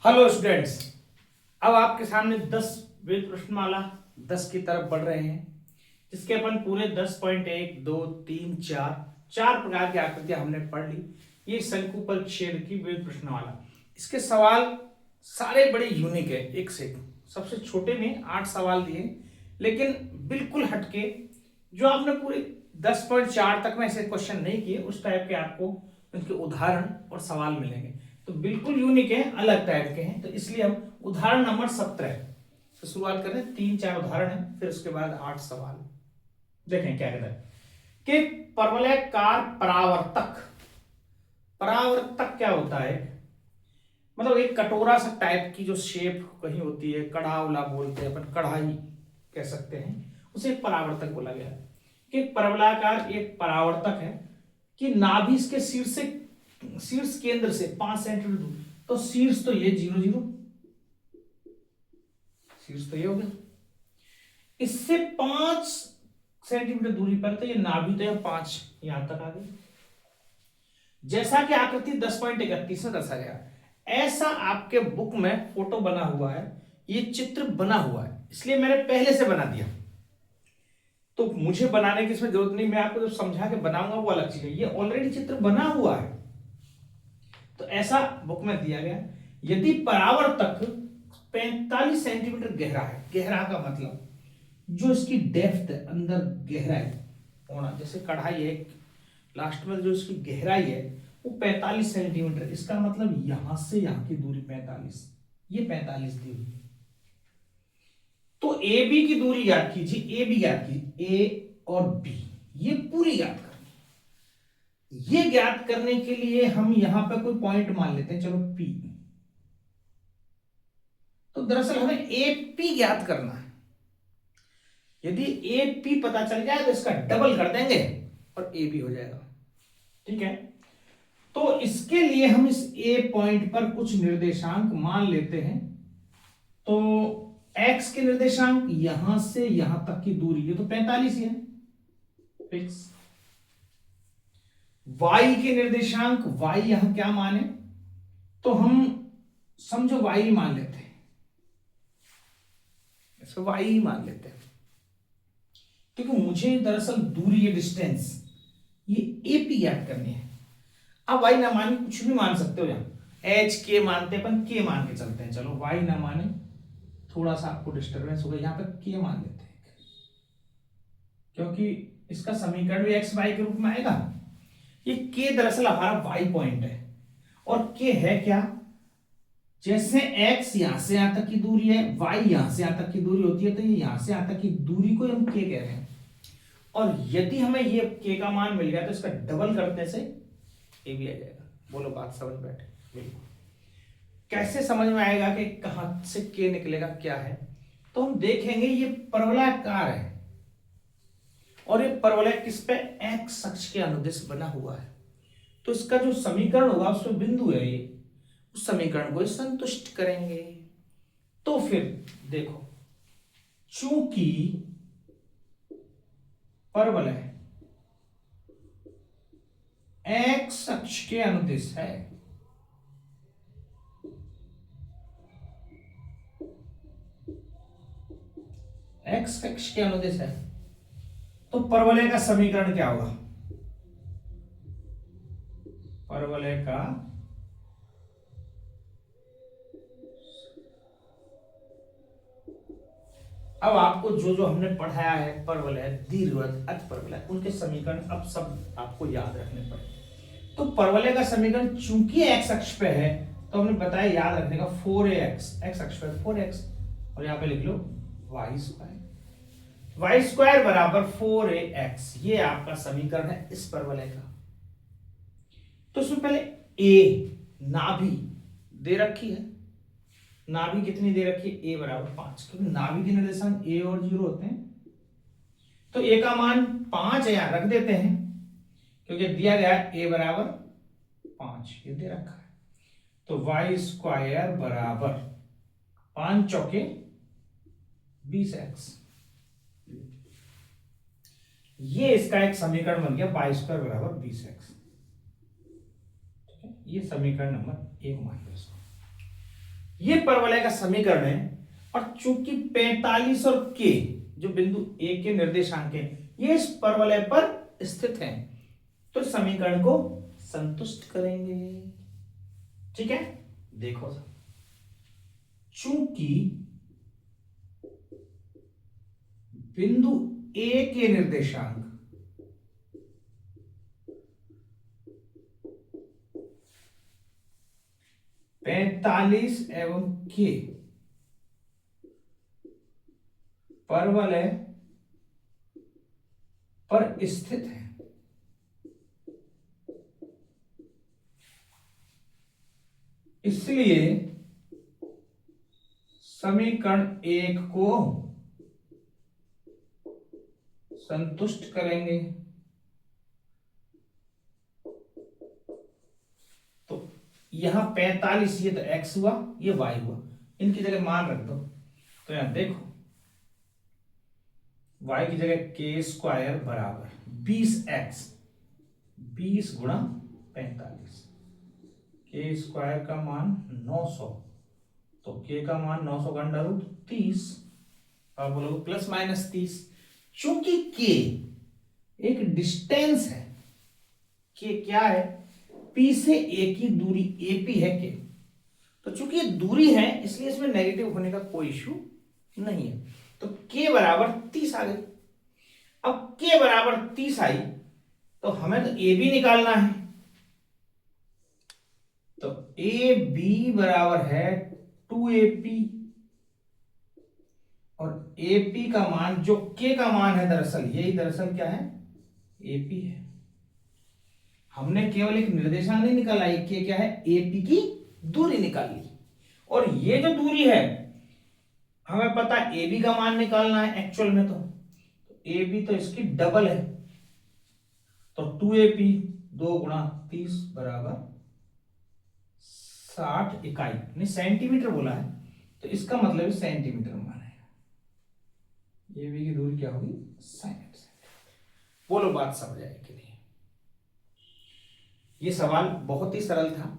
Hello students. अब आपके सामने 10 वेद प्रश्नमाला 10 की तरफ बढ़ रहे हैं, जिसके अपन पूरे 10.1 2 3 4 प्रकार की आकृतियां हमने पढ़ ली। ये शंकु परिच्छेद की वेद प्रश्नमाला। इसके सवाल सारे बड़े यूनिक है, एक से एक। सबसे छोटे में 8 सवाल दिए, लेकिन बिल्कुल हटके जो आपने पूरे 10.4 तक में ऐसे क्वेश्चन नहीं किए, उस टाइप के आपको उनके उदाहरण और सवाल मिलेंगे। तो बिल्कुल यूनिक है, अलग टाइप के हैं। तो इसलिए हम उदाहरण नंबर 17 से शुरुआत करें। 3-4 उदाहरण है, फिर उसके बाद 8 सवाल। देखें क्या कहता है कि परवलयाकार परावर्तक। परावर्तक क्या होता है? मतलब एक कटोरा सा टाइप की जो शेप कहीं होती है, कड़ावला बोलते हैं अपन, कढ़ाई कह सकते हैं, उसे परावर्तक बोला गया है। कि परवलयाकार एक परावर्तक है कि नाभि इसके शीर्ष केंद्र से 5 सेंटीमीटर दूर। तो शीर्ष तो ये 0 0, शीर्ष तो ये हो गया। इससे 5 सेंटीमीटर दूरी पर तो ये नाभि तो 5 यहां तक आ गई। जैसा कि आकृति 10.31 में दर्शाया गया, ऐसा आपके बुक में फोटो बना हुआ है, ये चित्र बना हुआ है, इसलिए मैंने पहले से बना दिया। तो मुझे बनाने की इसमें जरूरत नहीं, मैं आपको जो समझा के बनाऊंगा वो अलग चीज है। ये ऑलरेडी चित्र बना हुआ है, तो ऐसा बुक में दिया गया। यदि परावर्तक 45 सेंटीमीटर गहरा है, गहरा का मतलब जो इसकी डेप्थ है, अंदर गहराई होना, जैसे कढ़ाई है, लास्ट में जो इसकी गहराई है वो 45 सेंटीमीटर, इसका मतलब यहां से यहां की दूरी 45, ये 45 दी हुई। तो ए बी की दूरी याद कीजिए, ए बी याद कीजिए, ए और बी ये पूरी याद करनी। ये ज्ञात करने के लिए हम यहां पे कोई पॉइंट मान लेते हैं, चलो पी। तो दरअसल हमें ए पी ज्ञात करना है। यदि ए पी पता चल जाए तो इसका डबल कर देंगे और ए बी हो जाएगा। ठीक है, तो इसके लिए हम इस ए पॉइंट पर कुछ निर्देशांक मान लेते हैं। तो x के निर्देशांक यहां से यहां तक की दूरी, ये तो 45 ही है फिक्स। y के निर्देशांक, y यहां क्या माने, तो हम समझो y ही मान लेते हैं, इसको y ही मान लेते हैं, क्योंकि मुझे दरअसल दूरी, ये डिस्टेंस, ये AP याद करनी है। अब y ना माने कुछ भी मान सकते हो, यहां h k मानते अपन, k मान के चलते हैं। चलो y ना माने, थोड़ा सा आपको डिस्टर्बेंस होगा, यहां पर k मान लेते हैं, क्योंकि इसका समीकरण भी x y के रूप में आएगा। ये k दरअसल हमारा y पॉइंट है, और k है क्या, जैसे x यहां से यहां तक की दूरी है, y यहां से यहां तक की दूरी होती है, तो ये यहां से यहां तक की दूरी को हम k कह रहे हैं। और यदि हमें ये k का मान मिल गया तो इसका डबल करने से a भी आ जाएगा। बोलो बात समझ बैठे? बिल्कुल। कैसे समझ में आएगा कि कहां से k निकलेगा, क्या है? तो हम देखेंगे, ये परवलयाकार है, और ये परवलय किस पे, x अक्ष के अनुदिश बना हुआ है। तो इसका जो समीकरण होगा उसमें बिंदु है ये, उस समीकरण को संतुष्ट करेंगे। तो फिर देखो, चूंकि परवलय x अक्ष के अनुदिश है, x अक्ष के अनुदिश है, तो परवलय का समीकरण क्या होगा? परवलय का अब आपको जो जो हमने पढ़ाया है, परवलय, दीर्घवृत्त, अतिपरवलय, उनके समीकरण अब सब आपको याद रखने पड़े। तो परवलय का समीकरण चूंकि x अक्ष पे है, तो हमने बताया याद रखने का 4ax, x अक्ष पे 4x, और यहां पे लिख लो y स्क्वायर बराबर 4ax, ये आपका समीकरण है इस परवलय का। तो इसमें पहले a नाभि दे रखी है, नाभि कितनी दे रखी है, a बराबर 5, क्योंकि नाभि के निर्देशांक a और 0 होते हैं। तो a का मान 5 है, यहां रख देते हैं, क्योंकि दिया गया है a बराबर 5, ये दे रखा है। तो y स्क्वायर बराबर 5 चौके 20x, ये इसका एक समीकरण बन गया, y स्क्वायर बराबर 20x। ये समीकरण नंबर 1 मान लो इसको। ये परवलय का समीकरण है। और चूंकि 45 और के जो बिंदु ए के निर्देशांक है ये इस परवलय पर स्थित हैं, तो समीकरण को संतुष्ट करेंगे। ठीक है, देखो चूंकि बिंदु ए के निर्देशांक 45 एवं के परवलय पर स्थित है, इसलिए समीकरण 1 को संतुष्ट करेंगे। तो यहां 45 ये तो x हुआ, ये y हुआ, इनकी जगह मान रख दो। तो यहां देखो y की जगह के स्क्वायर बराबर 20x, 20 गुणा 45, के स्क्वायर का मान 900, तो के का मान 900 का अंडर रूट 30, अब बोलोगे प्लस माइनस 30। चूंकि के एक डिस्टेंस है, के क्या है, पी से ए की दूरी एपी है के, तो चूंकि ये दूरी है इसलिए इसमें नेगेटिव होने का कोई इशू नहीं है। तो के बराबर 30 आ गई। अब के बराबर 30 आई तो हमें तो ए बी निकालना है। तो ए बी बराबर है 2AP, और एपी का मान जो के का मान है दरअसल यही दरअसल क्या है, एपी है। हमने केवल एक निर्देशांक नहीं निकाला, के क्या है, एपी की दूरी निकाल ली। और ये जो दूरी है हमें पता है ए बी का मान निकालना है एक्चुअल में, तो ए बी तो इसकी डबल है, तो 2AP 2 गुणा 30 बराबर 60 इकाई, नहीं सेंटीमीटर बोला है, तो इसका मतलब सेंटीमीटर मान है। ए बी की दूरी क्या होगी, 60। बोलो बात समझ आए कि नहीं। ये सवाल बहुत ही सरल था।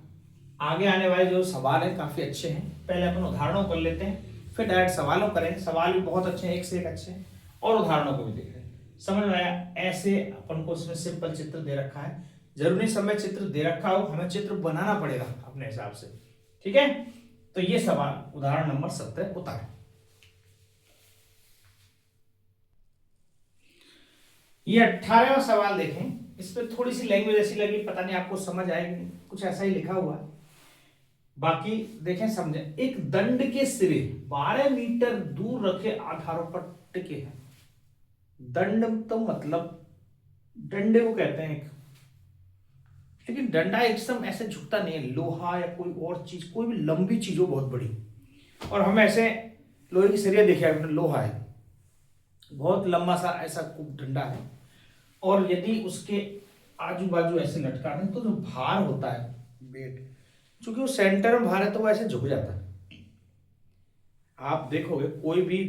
आगे आने वाले जो सवाल है काफी अच्छे हैं। पहले अपन उदाहरणों कर लेते हैं, फिर डायरेक्ट सवालों करें। सवाल भी बहुत अच्छे हैं, एक से एक अच्छे हैं, और उदाहरणों को भी देख रहे हैं। समझ में आया। ऐसे अपन को इसमें सिंपल चित्र दे रखा है, जरूरी समय चित्र दे रखा हो, हमें चित्र बनाना पड़ेगा अपने हिसाब से। ठीक है, तो ये सवाल उदाहरण नंबर 70 उतारें। ये 18वां सवाल देखें। इस पर थोड़ी सी लैंग्वेज ऐसी लगी, पता नहीं आपको समझ आएगी, कुछ ऐसा ही लिखा हुआ है, बाकी देखें समझें। एक दंड के सिरे 12 मीटर दूर रखे आधारों पर टिके हैं। दंड तो मतलब डंडे को कहते हैं एक, लेकिन डंडा एकदम ऐसे झुकता नहीं है, लोहा या कोई और चीज, कोई भी लंबी चीज हो बहुत बड़ी, और हम ऐसे लोहे की सरिया देखे हैं, लोहा है बहुत लंबा सा, ऐसा डंडा है, और यदि उसके आजू बाजू ऐसे लटका दें तो जो भार होता है वेट, चूंकि वो सेंटर में भार है तो वो ऐसे झुक जाता है। आप देखोगे कोई भी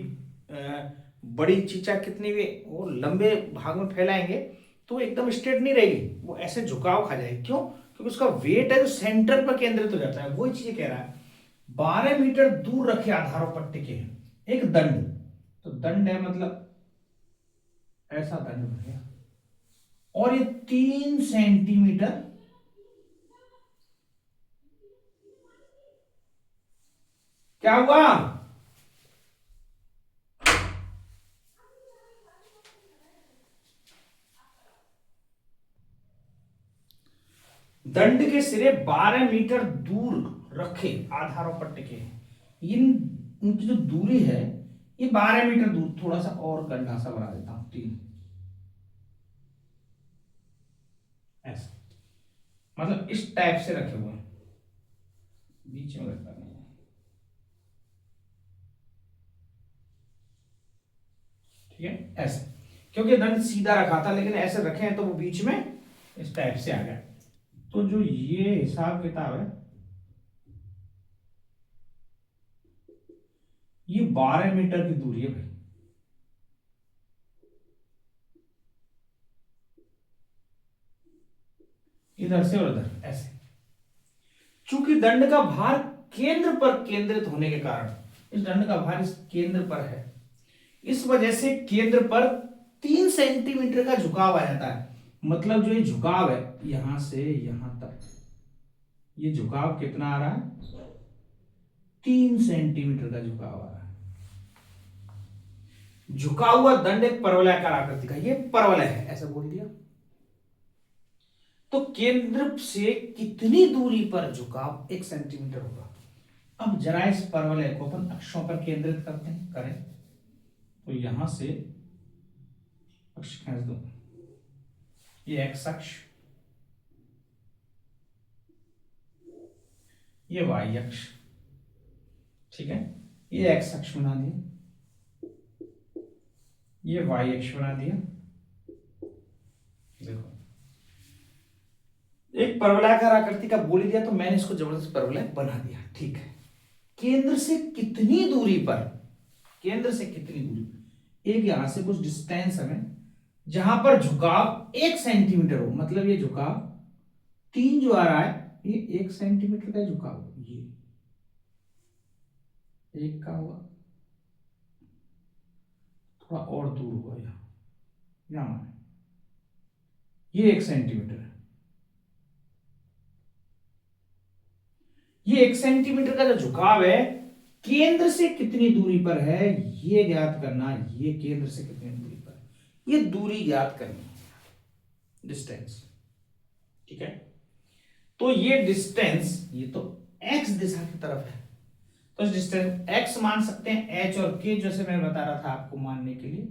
बड़ी चीजा कितनी भी वो लंबे भाग में फैलाएंगे तो वो एकदम स्ट्रेट नहीं रहेगी, वो ऐसे झुकाव खा जाएगी। क्यों? क्योंकि उसका वेट है जो सेंटर पर केंद्रित हो जाता है। वही चीज कह रहा है 12 मीटर दूर रखे आधारों पर टिके हैं एक दंड। तो दंड है मतलब ऐसा दंड बन गया, और ये 3 सेंटीमीटर क्या हुआ, दंड के सिरे 12 मीटर दूर रखे आधारों पर टिके हैं। इन उनकी जो दूरी है ये 12 मीटर दूर, थोड़ा सा और गड्ढा सा बना देता हूं, 3 ऐसा, मतलब इस टाइप से रखे हुए हैं, बीच में गड्ढा नहीं है। ठीक है, ऐसे, क्योंकि दंड सीधा रखा था लेकिन ऐसे रखे हैं तो वो बीच में इस टाइप से आ गया। तो जो ये हिसाब किताब है ये 12 मीटर की दूरी है भाई। इधर से और इधर ऐसे, चूंकि दंड का भार केंद्र पर केंद्रित होने के कारण इस दंड का भार इस केंद्र पर है, इस वजह से केंद्र पर 3 सेंटीमीटर का झुकाव आ जाता है। मतलब जो ये झुकाव है यहां से यहां तक, ये झुकाव कितना आ रहा है? 3 सेंटीमीटर का झुकाव आ रहा है। झुका हुआ दंड एक परवलयाकार आकृति का, ये परवलय है ऐसा बोल दिया। तो केंद्र से कितनी दूरी पर झुकाव 1 सेंटीमीटर होगा। अब जरा इस परवलय को अपन अक्षों पर केंद्रित करते हैं, करें तो यहां से अक्ष खींच दो, ये एक्स अक्ष, ये वाई अक्ष, ठीक है, ये एक्स अक्ष बना दिया, ये वाई अक्ष बना दिया। देखो एक परवलयाकार आकृति का बोल दिया तो मैंने इसको जबरदस्त परवलय बना दिया, ठीक है। केंद्र से कितनी दूरी पर, केंद्र से कितनी दूरी, एक यहां से कुछ डिस्टेंस हमें जहां पर झुकाव 1 सेंटीमीटर हो, मतलब ये झुकाव 3 जो आ रहा है ये 1 सेंटीमीटर का झुकाव, ये 1 का हुआ, थोड़ा और दूर हुआ यहां ये 1 सेंटीमीटर है। ये 1 सेंटीमीटर का जो झुकाव है केंद्र से कितनी दूरी पर है ये ज्ञात करना, ये केंद्र से कितनी दूरी पर, ये दूरी ज्ञात करनी है, डिस्टेंस, ठीक है। तो ये डिस्टेंस, ये तो x दिशा की तरफ है, तो इस डिस्टेंस x मान सकते हैं, h और k जैसे मैं बता रहा था आपको मानने के लिए,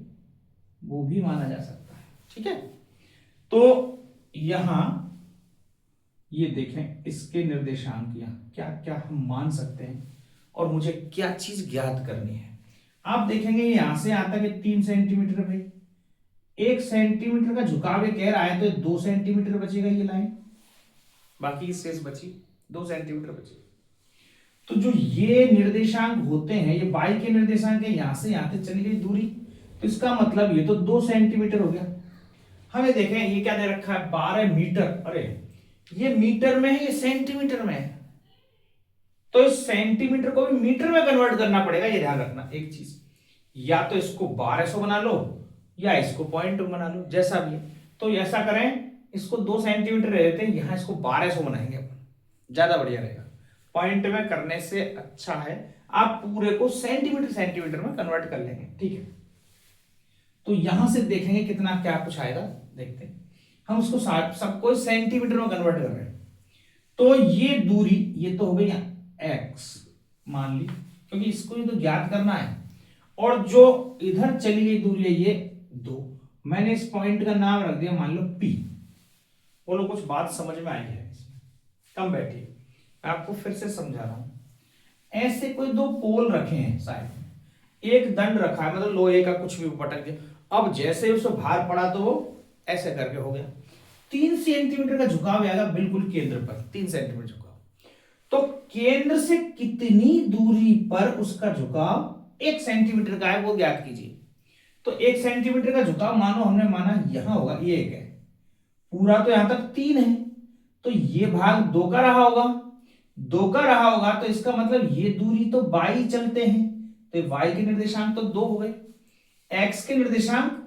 वो भी माना जा सकता है, ठीक है। तो यहां ये देखें इसके निर्देशांक यहाँ क्या क्या हम मान सकते हैं और मुझे क्या चीज ज्ञात करनी है। आप देखेंगे यहां से आता है 3 सेंटीमीटर भाई, 1 सेंटीमीटर का झुकाव ये कह रहा है तो 2 सेंटीमीटर बचेगा ये लाइन, बाकी शेष बची 2 सेंटीमीटर बची। तो जो ये निर्देशांक होते हैं ये y के निर्देशांक है, यहां से यहां तक चली गई दूरी, तो इसका मतलब ये तो 2 सेंटीमीटर हो गया। हमें देखें ये क्या दे रखा है 12 मीटर, अरे ये मीटर में है ये सेंटीमीटर में है, तो इस सेंटीमीटर को भी मीटर में कन्वर्ट करना पड़ेगा, ये ध्यान रखना एक चीज, या तो इसको 1200 बना लो या इसको पॉइंट बना लो, जैसा भी है। तो ऐसा करें, इसको 2 सेंटीमीटर रहते हैं, यहां इसको 1200 बनाएंगे अपन, ज्यादा बढ़िया रहेगा। पॉइंट में करने से अच्छा है आप पूरे को सेंटीमीटर सेंटीमीटर में कन्वर्ट कर लेंगे, ठीक है। तो यहां से देखेंगे कितना क्या कुछ आएगा, देखते हैं हम उसको सबको सेंटीमीटर में कन्वर्ट कर रहे हैं। तो ये दूरी ये तो हो गई x मान ली, क्योंकि इसको ही तो ज्ञात करना है, और जो इधर चली गई दूरी है ये 2, मैंने इस पॉइंट का नाम रख दिया मान लो p। बोलो कुछ बात समझ में आई है इसमें? कम बैठिए, मैं आपको फिर से समझा रहा हूं। ऐसे कोई 2 पोल रखे हैं साइड में, एक दंड रखा है, मतलब लोहे का कुछ भी पटक दिया, अब जैसे उसको भार पड़ा तो वो ऐसे करके हो गया, 3 सेंटीमीटर का झुकाव आएगा बिल्कुल केंद्र पर, 3 सेंटीमीटर झुकाव। तो केंद्र से कितनी दूरी पर उसका झुकाव 1 सेंटीमीटर का है वो ज्ञात कीजिए। तो 1 सेंटीमीटर का झुकाव मानो हमने माना यहां होगा, ये 1 है, पूरा तो यहां तक 3 है, तो ये भाग 2 का रहा होगा, 2 का रहा होगा, तो इसका मतलब ये दूरी तो y चलते हैं, तो y के निर्देशांक तो 2 हो गए, x के निर्देशांक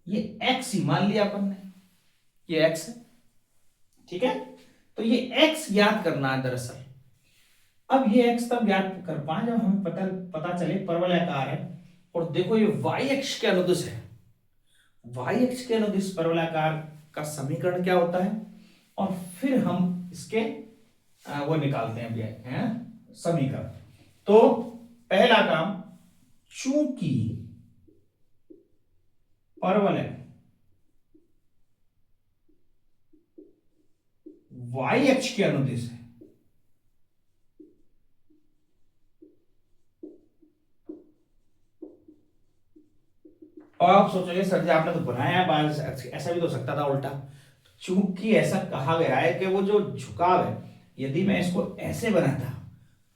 ये x ही मान लिया अपन ने, ये x है, ठीक है। तो ये x ज्ञात करना है दरअसल। अब ये x तब ज्ञात कर पाए जब हमें पता चले परवलयाकार है, और देखो ये y अक्ष के अनुदिश है, y अक्ष के अनुदिश परवलयाकार का समीकरण क्या होता है, और फिर हम इसके वो निकालते हैं समीकरण। तो पहला काम, चूंकि परवलय y अक्ष के अनुदिश है, और आप सोचोगे सर जी आपने तो बनाया है, ऐसा भी तो सकता था उल्टा। चूंकि ऐसा कहा गया है कि वो जो झुकाव है, यदि मैं इसको ऐसे बनाता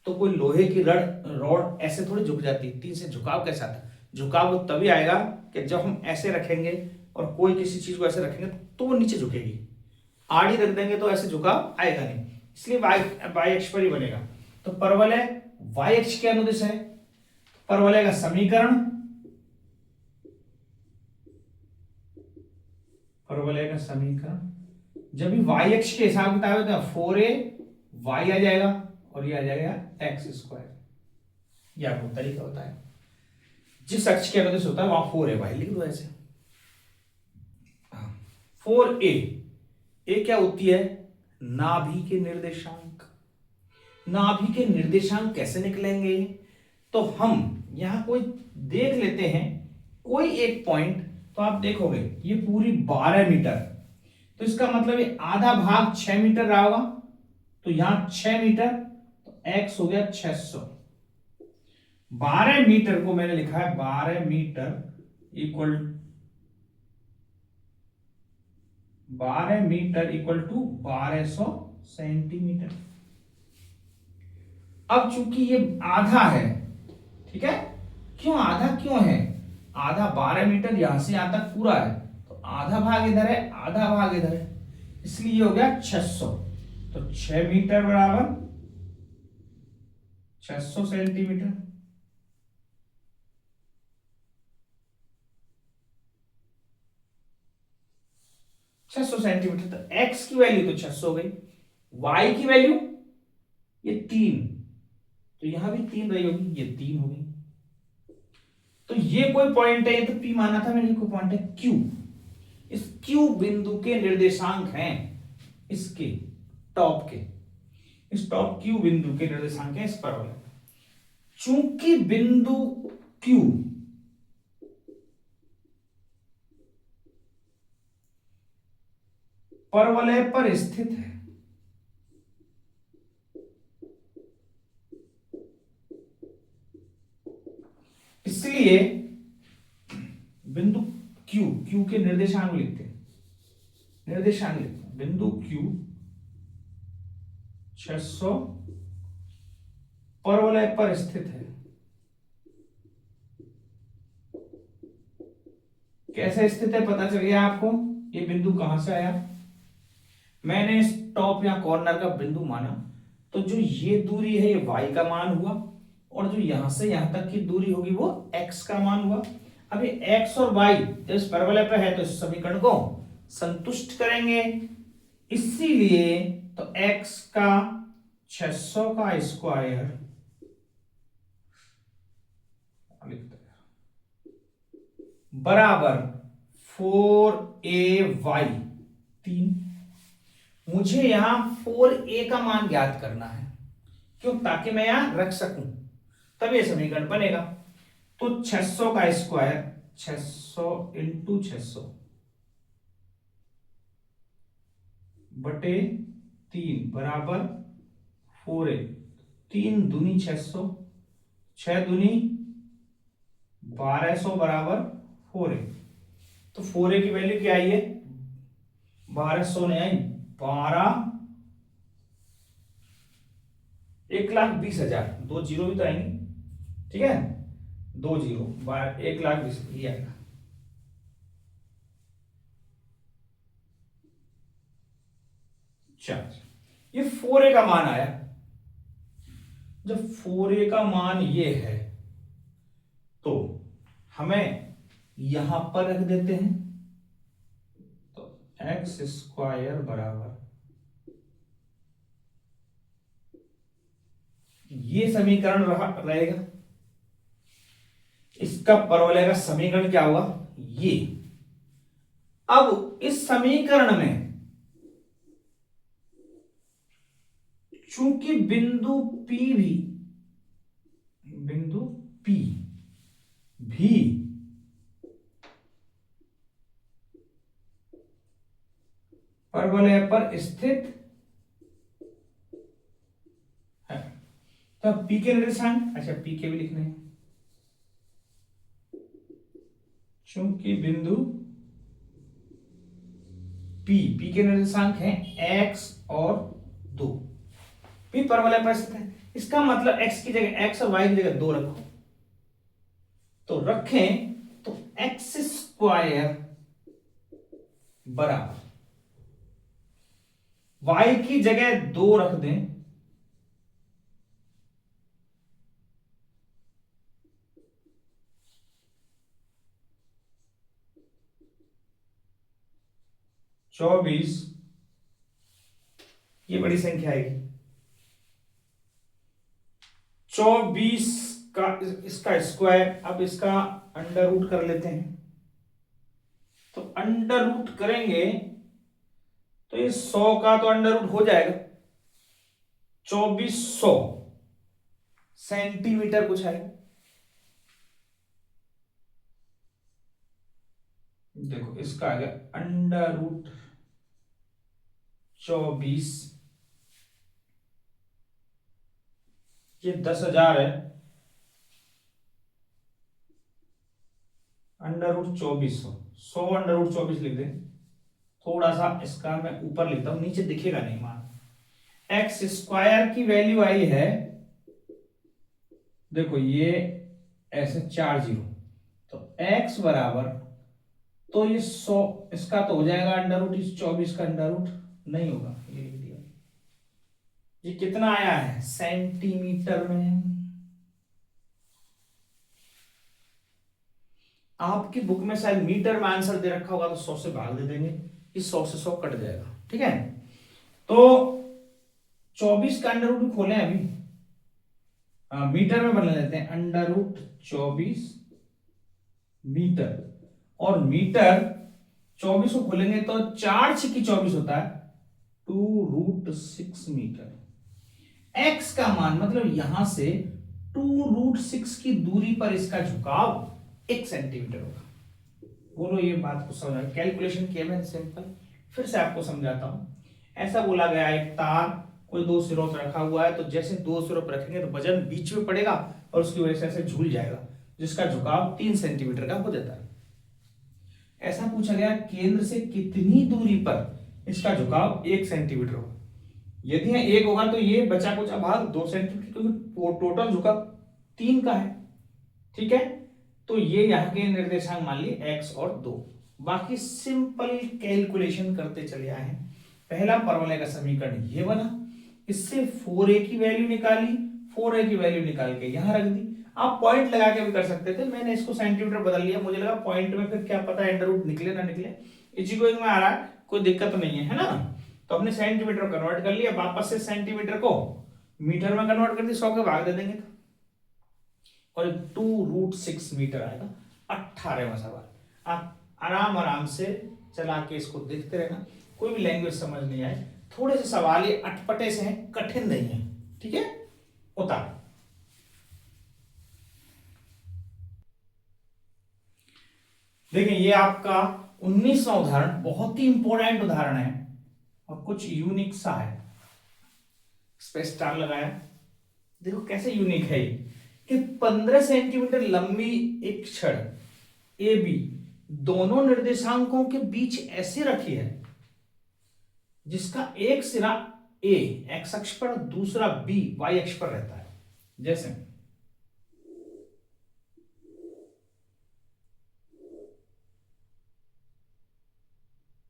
तो कोई लोहे की रॉड ऐसे थोड़ी झुक जाती, 3 से झुकाव कैसा था, झुकाव तभी आएगा कि जब हम ऐसे रखेंगे और कोई किसी चीज को ऐसे रखेंगे तो वो नीचे झुकेगी, आड़ी रख देंगे तो ऐसे झुकाव आएगा नहीं, इसलिए y अक्ष पर ही बनेगा। तो परवलय y अक्ष के अनुदिश है। परवलय का समीकरण, परवलय का समीकरण जब भी y अक्ष के हिसाब किताब है तो 4a y आ जाएगा और ये आ जाएगा एक्स स्क्वायर। ये आपको तरीका होता है, जिस अक्ष के अनुदिश होता है वहां 4a y लिख दो ऐसे। 4a, ए क्या होती है? नाभि के निर्देशांक। नाभि के निर्देशांक कैसे निकलेंगे? तो हम यहां कोई देख लेते हैं कोई एक पॉइंट, तो आप देखोगे ये पूरी 12 मीटर, तो इसका मतलब ये आधा भाग 6 मीटर रहा होगा, तो यहां 6 मीटर, तो x हो गया 600। 12 मीटर को मैंने लिखा है 12 मीटर इक्वल 1200 सेंटीमीटर। अब चूंकि ये आधा है, ठीक है, क्यों आधा क्यों है? आधा 12 मीटर यहां से यहां तक पूरा है, तो आधा भाग इधर है, आधा भाग इधर है, इसलिए ये हो गया 600। तो 6 मीटर बराबर 600 सेंटीमीटर। सेंटीमीटर, तो x की वैल्यू तो 600 हो गई, y की वैल्यू ये 3, तो यहां भी 3 रही होगी, ये 3 होगी। तो ये कोई पॉइंट है, ये तो P माना था मैंने, कोई पॉइंट है Q। इस Q बिंदु के निर्देशांक हैं इसके टॉप के, इस टॉप Q बिंदु के निर्देशांक है इस परवलय। चूंकि बिंदु Q परवलय पर स्थित है, इसलिए बिंदु Q के निर्देशांक लिखते हैं, निर्देशांक लिखते हैं, बिंदु Q 600 परवलय पर स्थित है। कैसे स्थित है पता चल गया आपको? ये बिंदु कहां से आया? मैंने इस टॉप या कॉर्नर का बिंदु माना, तो जो ये दूरी है ये y का मान हुआ, और जो यहां से यहां तक की दूरी होगी वो x का मान हुआ। अब ये x और y जब इस परवलय पर है तो इस समीकरण को संतुष्ट करेंगे, इसीलिए तो x का 600 का स्क्वायर बराबर 4ay 3। मुझे यहां 4a का मान ज्ञात करना है, क्यों? ताकि मैं यहां रख सकूं, तब ये समीकरण बनेगा। तो 600 का स्क्वायर 600 इंटू 600 बटे 3 बराबर 4a। 3 दूनी 600, 6 दूनी 1200 बराबर 4a। तो 4a की वैल्यू क्या आई है? 1200 नहीं आई, 1,20,000, 2 जीरो भी तो आएंगे, ठीक है, 2 जीरो 1,20,000 ये आएगा। ये 4a का मान आया। जब 4a का मान ये है तो हमें यहां पर रख देते हैं, तो एक्स स्क्वायर बराबर ये समीकरण रहेगा। इसका परवलय का समीकरण क्या होगा? ये। अब इस समीकरण में चूंकि बिंदु P भी परवलय पर स्थित है, तो P के निर्देशांक, अच्छा P के भी लिखने हैं, चूंकि बिंदु P के निर्देशांक हैं x और 2, P परवलय पर स्थित है, इसका मतलब x की जगह x और y की जगह 2 रखो, तो रखें तो एक्स स्क्वायर बराबर y की जगह 2 रख दें, 24, ये बड़ी संख्या आएगी। 24 का इसका स्क्वायर, अब इसका अंडर रूट कर लेते हैं। तो अंडर रूट करेंगे तो ये 100 का तो अंडर रूट हो जाएगा, 2400 सेंटीमीटर कुछ आएगा। देखो इसका आ गया अंडर रूट 24, ये 10,000 है, अंडर रूट 2400, 100 अंडर रूट 24 लिख दें। थोड़ा सा इसका मैं ऊपर लिखता हूं, नीचे दिखेगा नहीं मान। एक्स स्क्वायर की वैल्यू आई है, देखो ये ऐसे 4 जीरो, तो एक्स बराबर, तो ये 100 इसका तो हो जाएगा अंडर रूट, इस 24 का अंडर रूट नहीं होगा, ये लिख दिया। ये कितना आया है सेंटीमीटर में। आपकी बुक में शायद मीटर में आंसर दे रखा होगा, तो 100 से भाग दे देंगे, इस 100 से 100 कट जाएगा, ठीक है। तो 24 का अंडर रूट खोले अभी, मीटर में बना लेते हैं, अंडर रूट 24 मीटर, और मीटर 24 को खोलेंगे तो 4 6 की 24 होता है, 2√6 मीटर। एक्स का मान मतलब यहां से 2√6 की दूरी पर इसका झुकाव 1 सेंटीमीटर होगा। बोलो ये बात को समझ, कैलकुलेशन किया मैंने सिंपल, फिर से आपको समझाता हूं। ऐसा बोला गया, एक तार कोई दो सिरों पर रखा हुआ है, तो जैसे दो सिरों पर रखेंगे तो वजन बीच में पड़ेगा और उसकी वजह से ऐसे झूल जाएगा, जिसका झुकाव 3 सेंटीमीटर का हो जाता है। ऐसा पूछा गया केंद्र से कितनी दूरी पर इसका झुकाव 1 सेंटीमीटर होगा। यदि यह 1 होगा तो ये बचा कुछ भाग 2 सेंटीमीटर, क्योंकि टोटल झुकाव 3 का है, ठीक है। तो ये यहाँ के निर्देशांक मान लिए x और 2। बाकी सिंपल कैलकुलेशन करते चले आए हैं। पहला परवलय का समीकरण ये बना, इससे 4a की वैल्यू निकाली, 4a की वैल्यू निकाल के यहां रख दी। आप पॉइंट लगा के भी कर सकते थे, मैंने इसको सेंटीमीटर बदल लिया, मुझे लगा पॉइंट में फिर क्या पता अंडर रूट निकले ना निकले, इक्वल में आ रहा है, कोई दिक्कत नहीं है ना। तो हमने सेंटीमीटर कन्वर्ट कर लिया, वापस से सेंटीमीटर को मीटर में कन्वर्ट कर दी, 100 के भाग दे देंगे और 2√6 मीटर आएगा। 18वां सवाल। आप आराम आराम से चला के इसको देखते रहना, कोई भी लैंग्वेज समझ नहीं आए, थोड़े से सवाल ये अटपटे से हैं, कठिन नहीं है, ठीक है। उतार देखिए, ये आपका 19वां उदाहरण बहुत ही इंपॉर्टेंट उदाहरण है और कुछ यूनिक सा है। स्पेस स्टार लगाया, देखो कैसे यूनिक है ये, कि 15 सेंटीमीटर लंबी एक छड़ ए बी दोनों निर्देशांकों के बीच ऐसे रखी है जिसका एक सिरा ए एक्स अक्ष पर, दूसरा बी वाई अक्ष पर रहता है। जैसे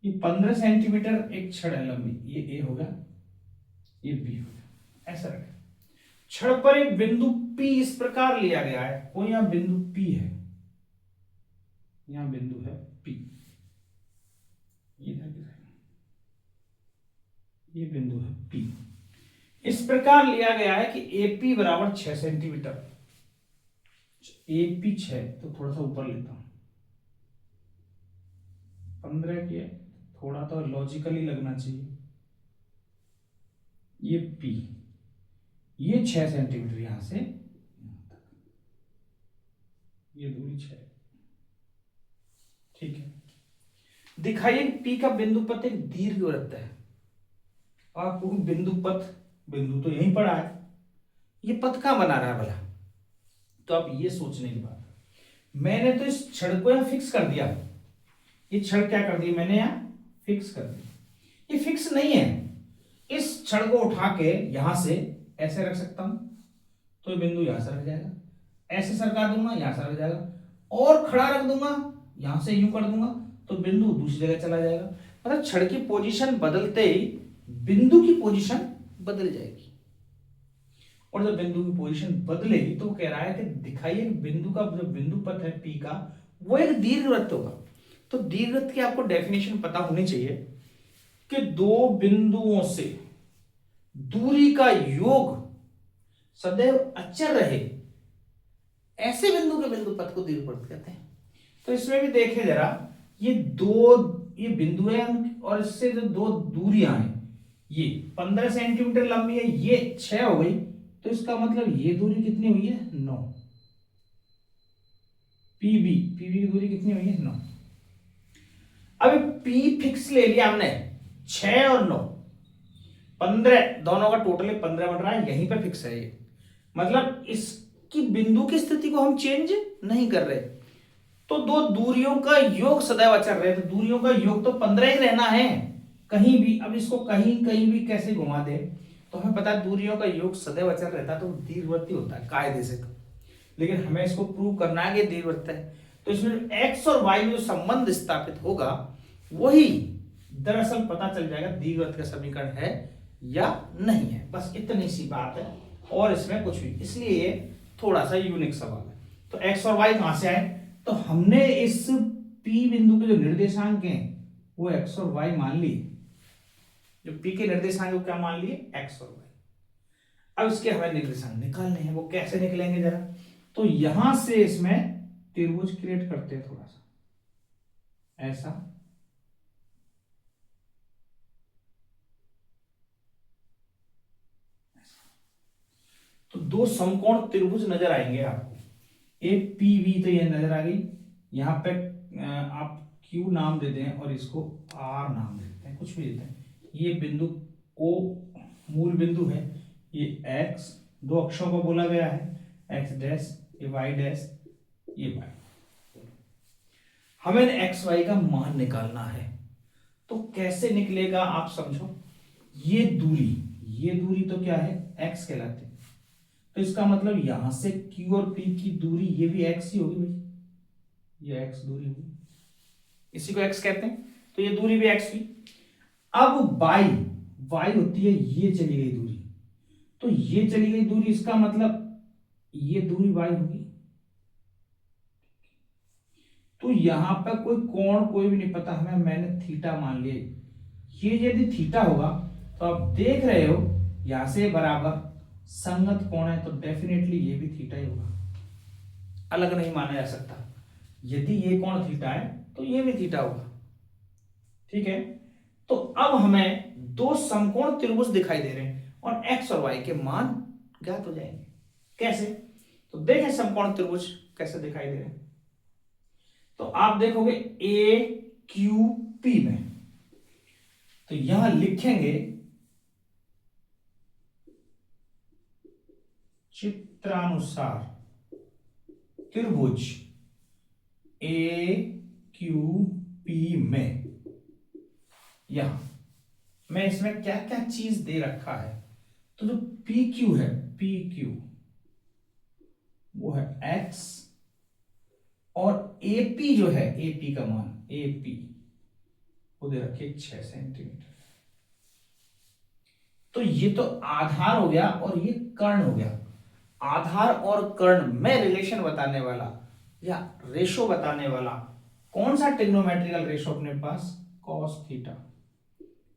ये 15 सेंटीमीटर एक छड़ है लंबी, ये ए होगा, ये बी होगा, ऐसा रखें। छड़ पर एक बिंदु P इस प्रकार लिया गया है, कोई यहां बिंदु P है, यहां बिंदु है P, ये बिंदु है P। इस प्रकार लिया गया है कि AP बराबर 6 सेंटीमीटर, AP 6, तो थोड़ा सा ऊपर लेता हूं, 15 की है, थोड़ा तो लॉजिकली लगना चाहिए, ये P, ये 6 सेंटीमीटर यहां से यहां तक, ये दूरी 6, ठीक है। दिखाइए P का बिंदु पथ एक दीर्घवृत्त है, आपको बिंदु पथ, बिंदु तो यहीं पड़ा है, ये पथ कहां बना रहा है भला। तो आप ये सोचने की बात, मैंने तो इस छड़ को यहां फिक्स कर दिया, ये छड़ क्या कर दी मैंने यहां फिक्स कर दी, ये फिक्स नहीं है, इस छड़ को उठा के यहां से ऐसे रख सकता हूं, तो ये बिंदु यहां से रख जाएगा, ऐसे सरका दूंगा यहां से रख जाएगा, और खड़ा रख दूंगा यहां से यूं कर दूंगा तो बिंदु दूसरी जगह चला जाएगा। मतलब छड़ की पोजीशन बदलते ही बिंदु की पोजीशन बदल जाएगी, और जब बिंदु की पोजीशन बदलेगी तो कह रहा है कि दिखाइए बिंदु का जो बिंदु पथ है P का वो एक दीर्घवृत्त होगा। तो दीर्घवृत्त की आपको डेफिनेशन पता होनी चाहिए कि दो बिंदुओं से दूरी का योग सदैव अचर रहे, ऐसे बिंदु के बिंदु पथ को दीर्घवृत्त कहते हैं। तो इसमें भी देखें जरा, ये बिंदु है और इससे जो दो दूरियां हैं, ये 15 सेंटीमीटर लंबी है, ये 6 हो गई, तो इसका मतलब ये दूरी कितनी हुई है? 9। पीबी की दूरी कितनी हुई है? 9। अब पी फिक्स ले लिया हमने, 6 और 9, 15, दोनों का टोटल 15 बन रहा है, यहीं पर फिक्स है ये। मतलब इसकी बिंदु की स्थिति को हम चेंज नहीं कर रहे। तो दो दूरियों का योग सदैव अचर रहे, तो दूरियों का योग तो 15 ही रहना है कहीं भी। अब इसको कहीं कहीं भी कैसे घुमा दे, तो हमें पता है दूरियों का योग सदैव अचर रहता है, तो दीर्घवृत्तीय होता है कायदे से। तो लेकिन हमें इसको प्रूव करना है कि दीर्घवृत्त है, तो इसमें एक्स और वाई में जो संबंध स्थापित होगा वही दरअसल पता चल जाएगा दीर्घवृत्त का समीकरण है या नहीं है। बस इतनी सी बात है, और इसमें कुछ भी, इसलिए ये थोड़ा सा यूनिक सवाल है। तो एक्स और वाई कहां से आए? तो हमने इस पी बिंदु के जो निर्देशांक हैं वो एक्स और वाई मान लिए, जो पी के निर्देशांक वो क्या मान लिए? एक्स और वाई। अब इसके हमें निर्देशांक निकालने हैं, वो कैसे निकलेंगे जरा? तो यहां से इसमें त्रिभुज क्रिएट करते हैं थोड़ा सा ऐसा, तो दो समकोण त्रिभुज नजर आएंगे आपको, ए पी वी, तो ये नजर आ गई। यहां पे आप क्यू नाम दे दें और इसको आर नाम देते हैं, कुछ भी देते हैं। ये बिंदु ओ मूल बिंदु है, ये एक्स, दो अक्षों को बोला गया है, एक्स डैश, ये वाई डैश, ये वाई। हमें एक्स वाई का मान निकालना है, तो कैसे निकलेगा आप समझो। ये दूरी तो क्या है? एक्स कहलाती है। तो इसका मतलब यहां से Q और P की दूरी ये भी x ही होगी भाई, ये x दूरी होगी, इसी को x कहते हैं, तो ये दूरी भी x हुई। अब y होती है, ये चली गई दूरी, तो ये चली गई दूरी, इसका मतलब ये दूरी y होगी। तो यहां पर कोई कोण कोई भी नहीं पता हमें, मैंने थीटा मान लिया, ये यदि थीटा होगा तो आप देख रहे हो यहां से बराबर संगत कोण है, तो डेफिनेटली ये भी थीटा ही होगा, अलग नहीं माना जा सकता। यदि ये कोण थीटा है तो ये भी थीटा होगा, ठीक है। तो अब हमें दो समकोण त्रिभुज दिखाई दे रहे हैं और एक्स और वाई के मान ज्ञात हो जाएंगे। कैसे? तो देखें समकोण त्रिभुज कैसे दिखाई दे रहे हैं। तो आप देखोगे ए क्यू पी में, तो यहां लिखेंगे चित्रानुसार त्रिभुज ए क्यू पी में, यहां मैं इसमें क्या क्या चीज दे रखा है। तो जो पी क्यू है, पी क्यू वो है एक्स, और एपी जो है, एपी का मान एपी वो दे रखे 6 सेंटीमीटर। तो ये तो आधार हो गया और ये कर्ण हो गया। आधार और कर्ण में रिलेशन बताने वाला या रेशो बताने वाला कौन सा ट्रिग्नोमेट्रिकल रेशो अपने पास? Cos theta.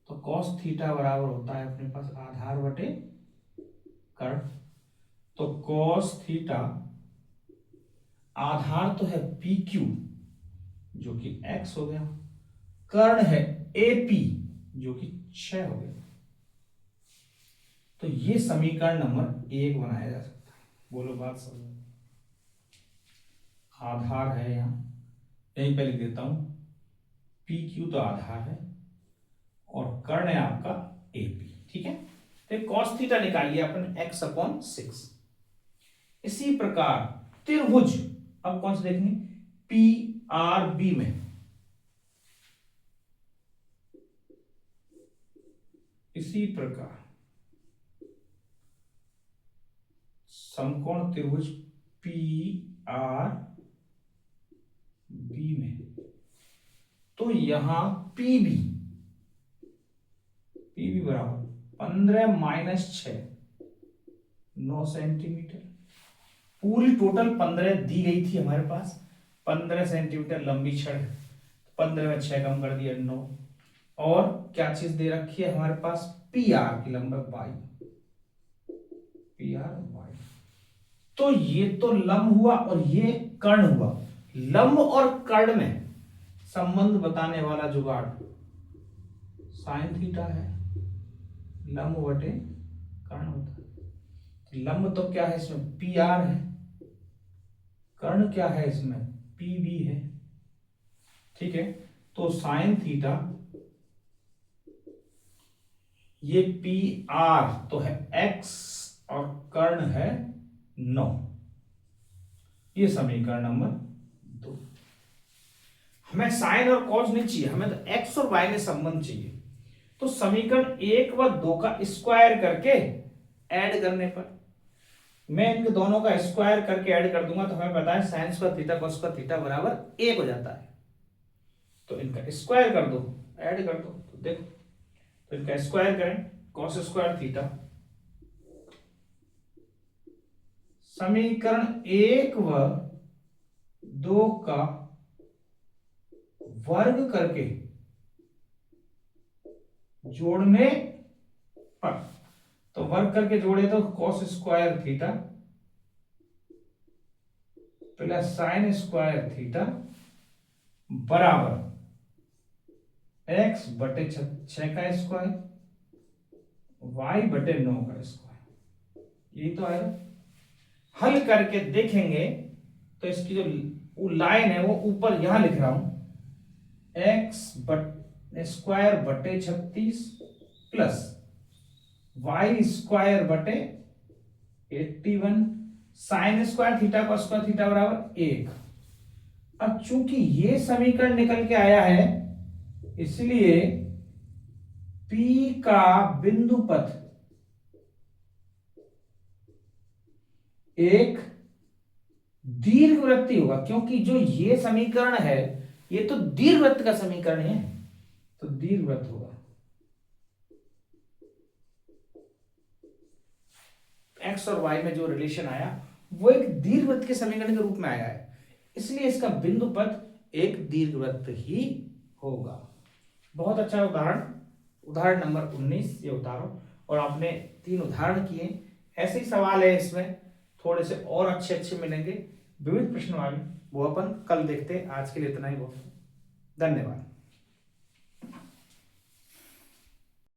तो कॉस थीटा बराबर होता है अपने पास आधार बटे कर्ण। तो कॉस थीटा, आधार तो है पी क्यू जो कि एक्स हो गया, कर्ण है एपी जो कि 6 हो गया। तो ये समीकरण नंबर 1 बनाया जा सकता है। बोलो बात समझो। आधार है यहीं पे लिख देता हूं, पी क्यू तो आधार है और कर्ण है आपका एपी, ठीक है। तो कॉस थीटा निकाल लिया अपन x/6। इसी प्रकार त्रिभुज अब कौन सा देखेंगे? पी आर बी में, इसी प्रकार समकोण त्रिभुज पी आर बी में, तो यहां पीबी बराबर 15 - 6 9 सेंटीमीटर। पूरी टोटल 15 दी गई थी हमारे पास, 15 सेंटीमीटर लंबी छड़, 15 में 6 कम कर दिया 9, और क्या चीज दे रखी है हमारे पास, पी आर की लंब वाई, पी आर वाई। तो ये तो लंब हुआ और ये कर्ण हुआ। लंब और कर्ण में संबंध बताने वाला जुगाड़ साइन थीटा है, लंब बटे कर्ण होता है। लंब तो क्या है इसमें, पी आर है, कर्ण क्या है इसमें, पी बी है। ठीक है, तो साइन थीटा, ये पी आर तो है एक्स और कर्ण है 9। ये समीकरण नंबर 2। हमें साइन और कॉस नहीं चाहिए, हमें तो एक्स और वाई में संबंध चाहिए। तो समीकरण 1 व 2 का स्क्वायर करके ऐड करने पर, मैं इनके दोनों का स्क्वायर करके ऐड कर दूंगा तो हमें पता है sine square theta cos square theta बराबर 1 हो जाता है। तो इनका स्क्वायर कर दो, ऐड कर दो, तो देखो, तो इनका स्क्वायर करें, कॉस स्क्वायर थीटा, समीकरण 1 व 2 का वर्ग करके जोड़ने पर, तो वर्ग करके जोड़े तो cos square theta plus sine square theta बराबर एक्स बटे 6 का स्क्वायर वाई बटे 9 का स्क्वायर। यही तो है। हल करके देखेंगे तो इसकी जो लाइन है वो ऊपर यहां लिख रहा हूं, एक्स स्क्वायर बटे 36 प्लस वाई स्क्वायर बटे 81 साइन स्क्वायर थीटा का स्क्वायर थीटा बराबर 1। अब चूंकि ये समीकरण निकल के आया है, इसलिए P का बिंदु पथ एक दीर्घवृत्तीय होगा, क्योंकि जो ये समीकरण है ये तो दीर्घवृत्त का समीकरण है, तो दीर्घवृत्त होगा। एक्स और वाई में जो रिलेशन आया वो एक दीर्घवृत्त के समीकरण के रूप में आया है, इसलिए इसका बिंदु पथ एक दीर्घवृत्त ही होगा। बहुत अच्छा उदाहरण, उदाहरण नंबर 19 ये उतारो, और आपने 3 उदाहरण किए। ऐसे ही सवाल है इसमें, थोड़े से और अच्छे अच्छे मिलेंगे विविध प्रश्न वाले, वो अपन कल देखते हैं। आज के लिए इतना ही बहुत, धन्यवाद।